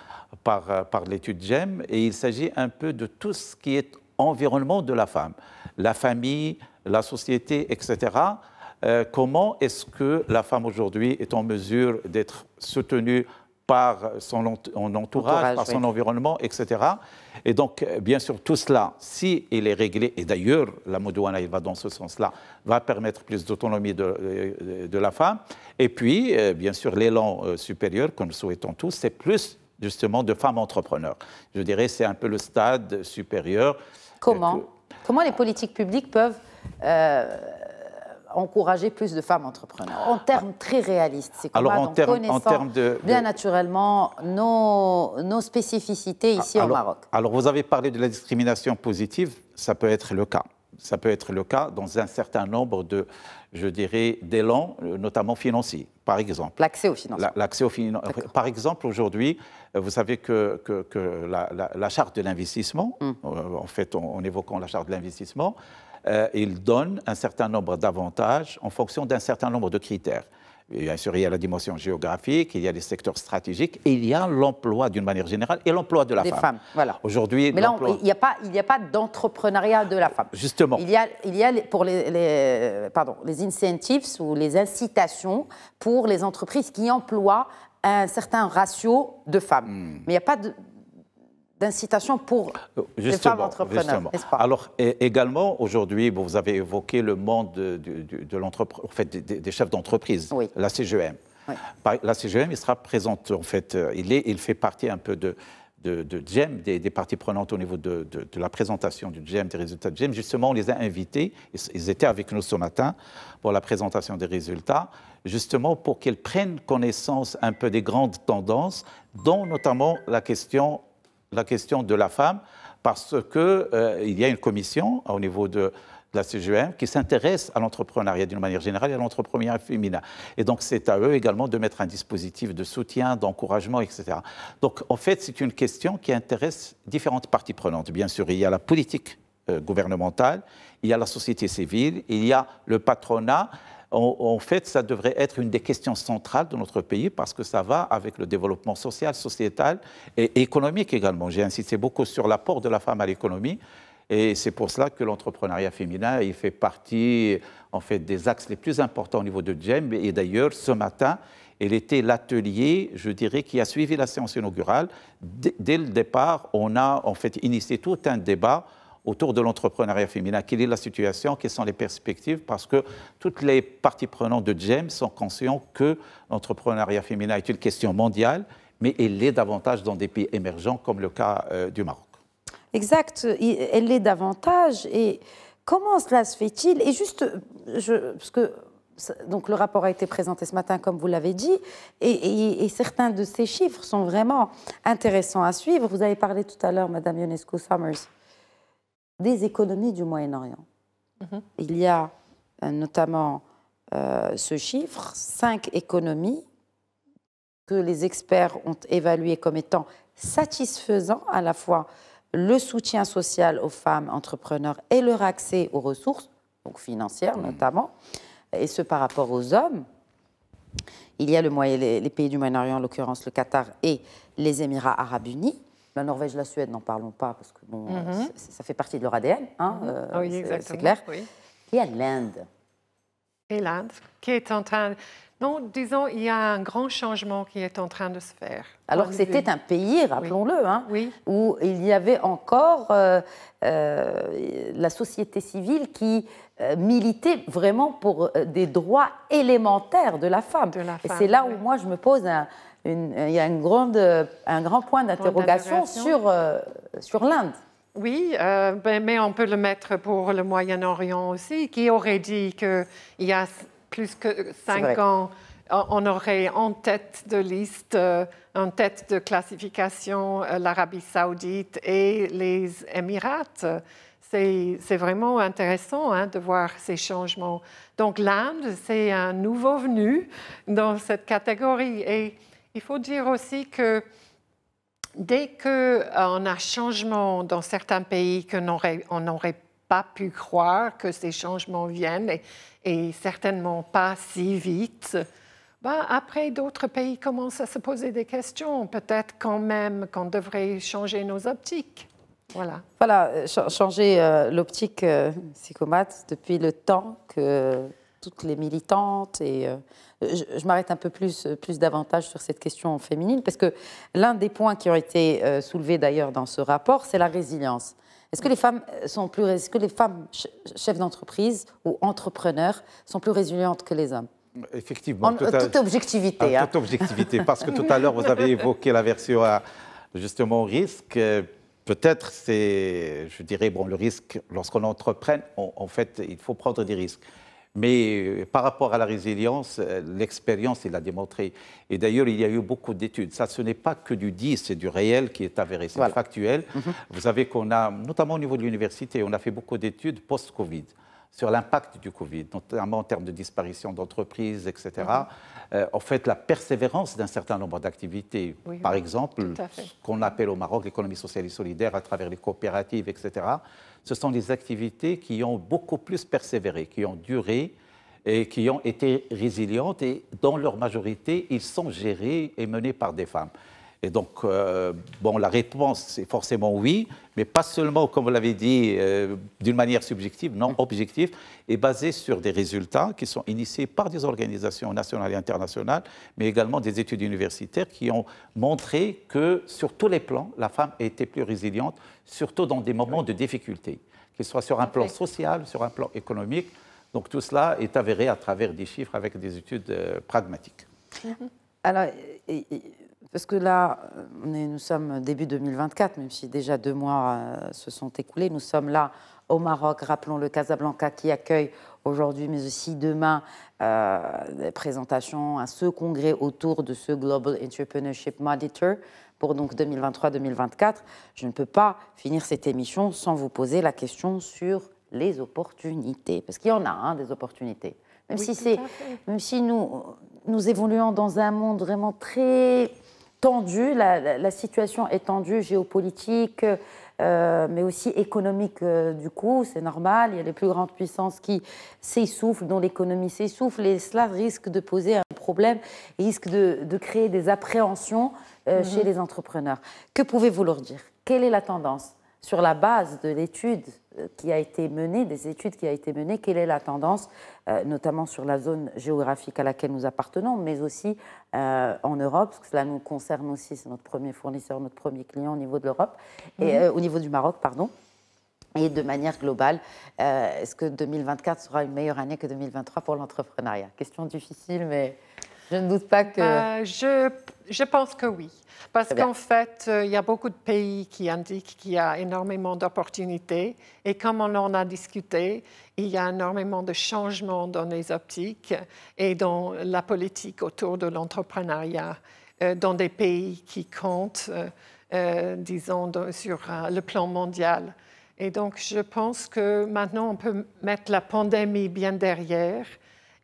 l'étude GEM. Et il s'agit un peu de tout ce qui est environnement de la femme, la famille, la société, etc. Comment est-ce que la femme aujourd'hui est en mesure d'être soutenue par son entourage, par son environnement, etc. Et donc, bien sûr, tout cela, si il est réglé, et d'ailleurs, la Modouana, il va dans ce sens-là, va permettre plus d'autonomie de la femme. Et puis, bien sûr, l'élan supérieur, que nous souhaitons tous, c'est plus, justement, de femmes entrepreneurs. Je dirais, c'est un peu le stade supérieur. Comment les politiques publiques peuvent encourager plus de femmes entrepreneurs en termes très réalistes? C'est comment, en termes bien naturellement nos spécificités ici au Maroc. Alors, vous avez parlé de la discrimination positive, ça peut être le cas. Ça peut être le cas dans un certain nombre je dirais, d'élans, notamment financiers, par exemple. L'accès au financement. L'accès au financement. Par exemple, aujourd'hui, vous savez que la charte de l'investissement, en fait, en évoquant la charte de l'investissement, il donne un certain nombre d'avantages en fonction d'un certain nombre de critères. Bien sûr, il y a la dimension géographique, il y a les secteurs stratégiques, et il y a l'emploi d'une manière générale et l'emploi de la femme. Voilà. Aujourd'hui, mais là, il n'y a pas d'entrepreneuriat de la femme. Justement. Il y a pour les incentives ou les incitations pour les entreprises qui emploient un certain ratio de femmes. Mais il n'y a pas d'incitation pour les femmes entrepreneurs, n'est-ce pas? Alors, également, aujourd'hui, vous avez évoqué le monde de l'entreprise, en fait, des chefs d'entreprise, oui. La CGEM. Oui. La CGEM, il sera présente, en fait, il fait partie un peu de GEM, des parties prenantes au niveau de la présentation du GEM, des résultats de GEM. Justement, on les a invités, ils étaient avec nous ce matin pour la présentation des résultats, justement pour qu'ils prennent connaissance un peu des grandes tendances, dont notamment la question de la femme, parce qu'il y a une commission au niveau de de la CGEM, qui s'intéressent à l'entrepreneuriat d'une manière générale et à l'entrepreneuriat féminin. Et donc, c'est à eux également de mettre un dispositif de soutien, d'encouragement, etc. Donc, en fait, c'est une question qui intéresse différentes parties prenantes. Bien sûr, il y a la politique gouvernementale, il y a la société civile, il y a le patronat. En fait, ça devrait être une des questions centrales de notre pays parce que ça va avec le développement social, sociétal et économique également. J'ai insisté beaucoup sur l'apport de la femme à l'économie et c'est pour cela que l'entrepreneuriat féminin il fait partie en fait, des axes les plus importants au niveau de GEM. Et d'ailleurs, ce matin, il était l'atelier, je dirais, qui a suivi la séance inaugurale. Dès le départ, on a en fait initié tout un débat autour de l'entrepreneuriat féminin. Quelle est la situation, quelles sont les perspectives, parce que toutes les parties prenantes de GEM sont conscientes que l'entrepreneuriat féminin est une question mondiale, mais elle l'est davantage dans des pays émergents comme le cas du Maroc. Exact, elle l'est davantage. Et comment cela se fait-il? Et juste, parce que donc le rapport a été présenté ce matin, comme vous l'avez dit, et certains de ces chiffres sont vraiment intéressants à suivre. Vous avez parlé tout à l'heure, Madame Ionesco-Summers, des économies du Moyen-Orient. Il y a notamment ce chiffre, 5 économies que les experts ont évaluées comme étant satisfaisant, à la fois le soutien social aux femmes entrepreneurs et leur accès aux ressources, donc financières notamment, et ce par rapport aux hommes. Il y a les pays du Moyen-Orient, en l'occurrence le Qatar et les Émirats arabes unis. La Norvège, la Suède, n'en parlons pas, parce que bon, ça fait partie de leur ADN, hein, oui, c'est clair. Oui. Il y a l'Inde. Et l'Inde, qui est en train... Non, disons, il y a un grand changement qui est en train de se faire. Alors que c'était un pays, rappelons-le, hein, oui. où il y avait encore la société civile qui militait vraiment pour des droits élémentaires de la femme. Et c'est là où moi je me pose il y a un grand point d'interrogation sur l'Inde. Oui, mais on peut le mettre pour le Moyen-Orient aussi, qui aurait dit qu'il y a plus que 5 ans, on aurait en tête de liste, en tête de classification, l'Arabie saoudite et les Émirats. C'est vraiment intéressant de voir ces changements. Donc l'Inde, c'est un nouveau venu dans cette catégorie. Et il faut dire aussi que dès qu'on a changement dans certains pays qu'on n'aurait pas pu croire que ces changements viennent et certainement pas si vite, après d'autres pays commencent à se poser des questions. Peut-être quand même qu'on devrait changer nos optiques. Voilà. Voilà, changer l'optique, Sikomat, depuis le temps que toutes les militantes et je m'arrête un peu plus davantage sur cette question féminine parce que l'un des points qui ont été soulevés d'ailleurs dans ce rapport, c'est la résilience. Est-ce que les femmes chefs d'entreprise ou entrepreneurs sont plus résilientes que les hommes? Effectivement. Toute objectivité. Toute objectivité, parce que tout à l'heure, vous avez évoqué la version justement au risque. Peut-être c'est, je dirais, le risque, lorsqu'on entreprend, en fait, il faut prendre des risques. Mais par rapport à la résilience, l'expérience, il l'a démontré. Et d'ailleurs, il y a eu beaucoup d'études. Ça, ce n'est pas que du dit, c'est du réel qui est avéré, c'est factuel. Vous savez qu'on a, notamment au niveau de l'université, on a fait beaucoup d'études post-Covid sur l'impact du Covid, notamment en termes de disparition d'entreprises, etc. En fait, la persévérance d'un certain nombre d'activités, par exemple, ce qu'on appelle au Maroc l'économie sociale et solidaire à travers les coopératives, etc., ce sont des activités qui ont beaucoup plus persévéré, qui ont duré et qui ont été résilientes et dans leur majorité, ils sont gérés et menés par des femmes. Et donc, la réponse, c'est forcément oui, mais pas seulement, comme vous l'avez dit, d'une manière subjective, non objective, et basée sur des résultats qui sont initiés par des organisations nationales et internationales, mais également des études universitaires qui ont montré que, sur tous les plans, la femme était plus résiliente, surtout dans des moments de difficulté, qu'il soit sur un plan social, sur un plan économique. Donc, tout cela est avéré à travers des chiffres avec des études pragmatiques. Alors, parce que là, nous sommes début 2024, même si déjà 2 mois se sont écoulés. Nous sommes là au Maroc, rappelons-le, Casablanca, qui accueille aujourd'hui, mais aussi demain, des présentations à ce congrès autour de ce Global Entrepreneurship Monitor pour donc 2023-2024. Je ne peux pas finir cette émission sans vous poser la question sur les opportunités. Parce qu'il y en a des opportunités. Même si nous évoluons dans un monde vraiment très tendu, la situation est tendue, géopolitique, mais aussi économique du coup, c'est normal. Il y a les plus grandes puissances qui s'essoufflent, dont l'économie s'essouffle, et cela risque de poser un problème, et risque de créer des appréhensions chez les entrepreneurs. Que pouvez-vous leur dire? Quelle est la tendance? Sur la base de l'étude qui a été menée, des études qui a été menée, quelle est la tendance, notamment sur la zone géographique à laquelle nous appartenons, mais aussi en Europe, parce que cela nous concerne aussi, c'est notre premier fournisseur, notre premier client au niveau de l'Europe, et au niveau du Maroc, pardon. Et de manière globale, est-ce que 2024 sera une meilleure année que 2023 pour l'entrepreneuriat? Question difficile, mais je ne doute pas que... Je pense que oui. Parce qu'en fait, il y a beaucoup de pays qui indiquent qu'il y a énormément d'opportunités. Et comme on en a discuté, il y a énormément de changements dans les optiques et dans la politique autour de l'entrepreneuriat dans des pays qui comptent, disons, sur le plan mondial. Et donc, je pense que maintenant, on peut mettre la pandémie bien derrière.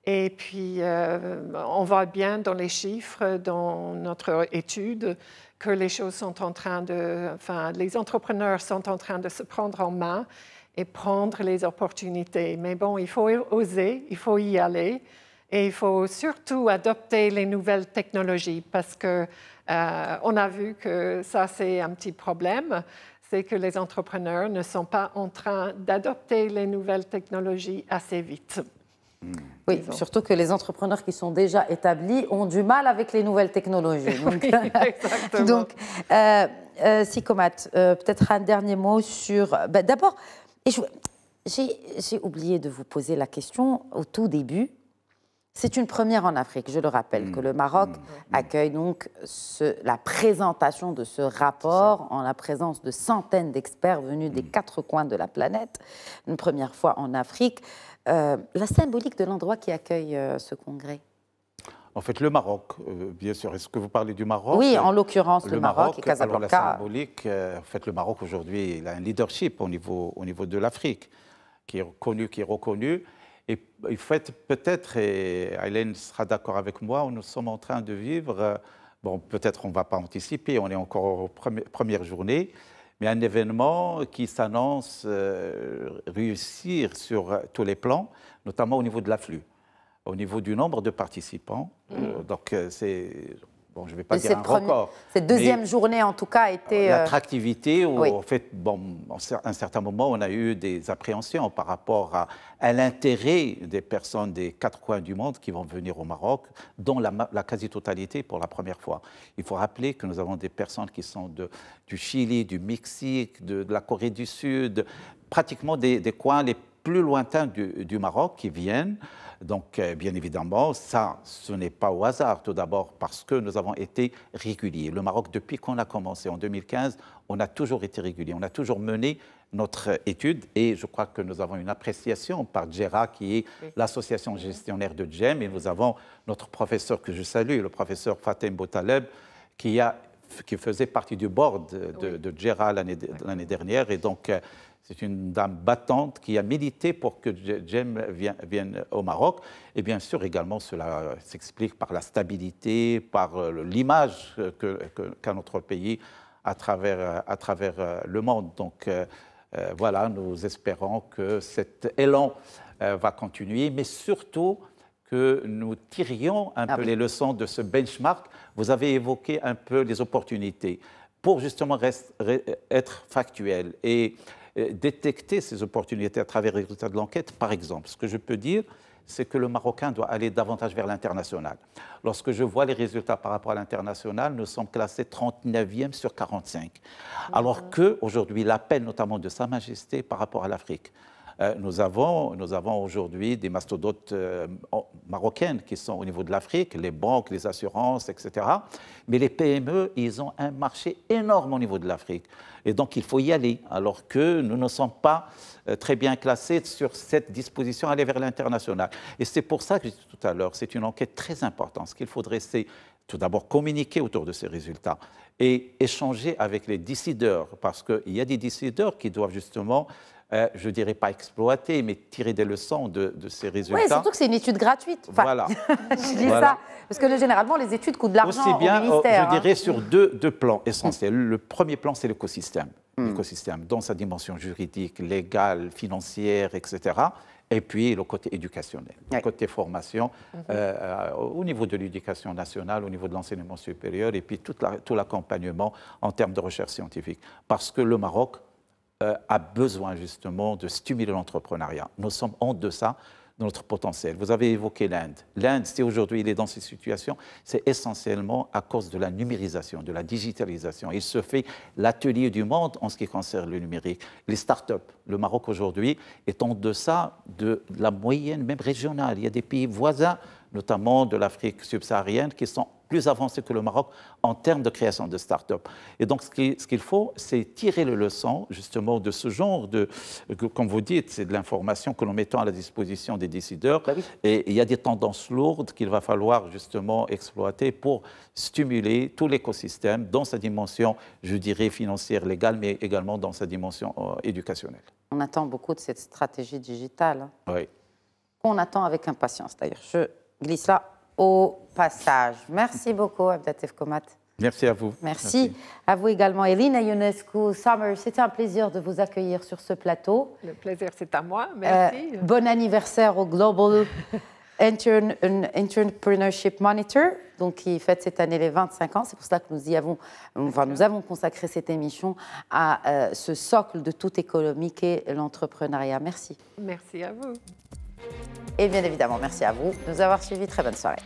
Et puis, on voit bien dans les chiffres, dans notre étude, que les choses sont en train de... Enfin, les entrepreneurs sont en train de se prendre en main et prendre les opportunités. Mais bon, il faut oser, il faut y aller. Et il faut surtout adopter les nouvelles technologies parce qu'on a vu que ça, c'est un petit problème. C'est que les entrepreneurs ne sont pas en train d'adopter les nouvelles technologies assez vite. Oui, surtout que les entrepreneurs qui sont déjà établis ont du mal avec les nouvelles technologies. Donc, oui, exactement. Donc, Sikomat, peut-être un dernier mot sur... D'abord, j'ai oublié de vous poser la question au tout début. C'est une première en Afrique, je le rappelle, que le Maroc accueille donc la présentation de ce rapport en la présence de centaines d'experts venus des 4 coins de la planète, une première fois en Afrique. La symbolique de l'endroit qui accueille ce congrès? En fait, le Maroc, bien sûr. Est-ce que vous parlez du Maroc? Oui, en l'occurrence, le Maroc et Casablanca. Alors, la symbolique, en fait, le Maroc, aujourd'hui, il a un leadership au niveau de l'Afrique, qui est reconnu. Et en fait, peut-être, et Hélène sera d'accord avec moi, nous sommes en train de vivre, bon, peut-être on ne va pas anticiper, on est encore aux premières journées, mais un événement qui s'annonce réussir sur tous les plans, notamment au niveau de l'afflux, au niveau du nombre de participants. Donc, c'est... Bon, je ne vais pas dire un record. Cette deuxième journée, en tout cas, a été... L'attractivité, où, en fait, bon, à un certain moment, on a eu des appréhensions par rapport à l'intérêt des personnes des 4 coins du monde qui vont venir au Maroc, dont la quasi-totalité pour la première fois. Il faut rappeler que nous avons des personnes qui sont du Chili, du Mexique, de la Corée du Sud, pratiquement des coins les plus lointains du Maroc qui viennent. Donc, bien évidemment, ça, ce n'est pas au hasard, tout d'abord parce que nous avons été réguliers. Le Maroc, depuis qu'on a commencé en 2015, on a toujours été réguliers, on a toujours mené notre étude et je crois que nous avons une appréciation par GERA, qui est l'association gestionnaire de GEM, et nous avons notre professeur que je salue, le professeur Fatem Boutaleb, qui faisait partie du board de GERA l'année dernière, et donc... C'est une dame battante qui a milité pour que GEM vienne au Maroc. Et bien sûr, également, cela s'explique par la stabilité, par l'image qu'a notre pays à travers le monde. Donc, voilà, nous espérons que cet élan va continuer, mais surtout que nous tirions un peu les leçons de ce benchmark. Vous avez évoqué un peu les opportunités pour justement être factuel et détecter ces opportunités à travers les résultats de l'enquête. Par exemple, ce que je peux dire, c'est que le Marocain doit aller davantage vers l'international. Lorsque je vois les résultats par rapport à l'international, nous sommes classés 39e sur 45. Alors qu'aujourd'hui, l'appel notamment de Sa Majesté par rapport à l'Afrique, nous avons aujourd'hui des mastodontes marocaines qui sont au niveau de l'Afrique, les banques, les assurances, etc. Mais les PME, ils ont un marché énorme au niveau de l'Afrique. Et donc, il faut y aller, alors que nous ne sommes pas très bien classés sur cette disposition à aller vers l'international. Et c'est pour ça que je disais tout à l'heure, c'est une enquête très importante. Ce qu'il faudrait, c'est tout d'abord communiquer autour de ces résultats et échanger avec les décideurs, parce qu'il y a des décideurs qui doivent justement je ne dirais pas exploiter, mais tirer des leçons de ces résultats. Oui, surtout que c'est une étude gratuite. Enfin, voilà. Je dis ça, parce que généralement, les études coûtent de l'argent Aussi bien, au ministère. je dirais, sur deux plans essentiels. Le premier plan, c'est l'écosystème. L'écosystème, dans sa dimension juridique, légale, financière, etc. Et puis le côté éducationnel, le côté formation, au niveau de l'éducation nationale, au niveau de l'enseignement supérieur, et puis tout l'accompagnement en termes de recherche scientifique. Parce que le Maroc a besoin justement de stimuler l'entrepreneuriat. Nous sommes en deçà de notre potentiel. Vous avez évoqué l'Inde. L'Inde, si aujourd'hui il est dans cette situation, c'est essentiellement à cause de la numérisation, de la digitalisation. Il se fait l'atelier du monde en ce qui concerne le numérique. Les start-up, le Maroc aujourd'hui est en deçà de la moyenne, même régionale. Il y a des pays voisins, notamment de l'Afrique subsaharienne, qui sont plus avancés que le Maroc en termes de création de start-up. Et donc, ce qu'il faut, c'est tirer les leçons, justement, de ce genre de, comme vous dites, c'est de l'information que nous mettons à la disposition des décideurs. Ben oui. Et il y a des tendances lourdes qu'il va falloir, justement, exploiter pour stimuler tout l'écosystème dans sa dimension, je dirais, financière, légale, mais également dans sa dimension éducationnelle. On attend beaucoup de cette stratégie digitale. Oui. On attend avec impatience, d'ailleurs. Je glisse ça au passage. Merci beaucoup, Abdelatif Komat. Merci à vous. Merci à vous également, Elina Ionescu. Summer, c'était un plaisir de vous accueillir sur ce plateau. Le plaisir, c'est à moi. Merci. Bon anniversaire au Global Entrepreneurship Monitor, donc qui fête cette année les 25 ans. C'est pour ça que nous avons consacré cette émission à ce socle de toute économie qu'est l'entrepreneuriat. Merci. Merci à vous. Et bien évidemment, merci à vous de nous avoir suivis. Très bonne soirée.